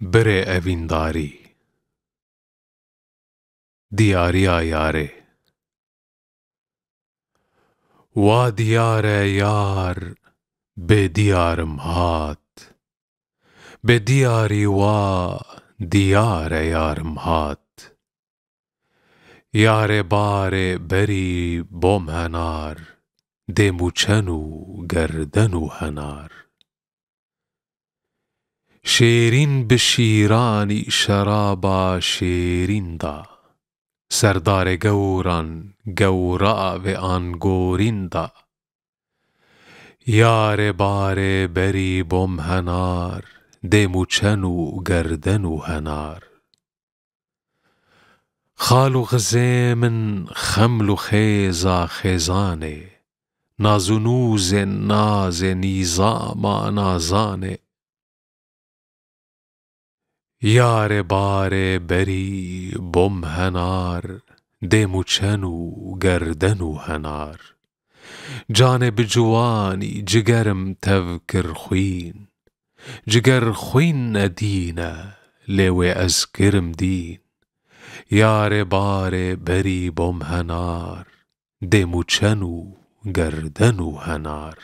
برێ ئەڤینداری دیاریا یارێ وا دیارە یار بێ دیارم هات بێ دیاری وا دیارە یارم هات یارێ بارێ بەری بۆم هەنار دێم و چەن و گەردەن و هەنار شێرین بە شیرانی شەرابا شێریندا سەردارێ گەوران گەوراوێ ئانگۆریندا یارێ بارێ بەری بۆم هەنار دێم و چەن و گەردەن و هەنار خاڵ و غزێ من خەمل و خێزا خێزانێ ناز و نووزێ نازێ نیزاما نازانێ یارێ بارێ بەری بۆم هەنار دێم و چەن و گەردەن و هەنار جانێ بجوانی جگەرم تەو کرد خوین جگەر خوینە دینە لێوێ ئەز کرم دین یارێ بارێ بەری بۆم هەنار دێم و چەن و گەردەن و هەنار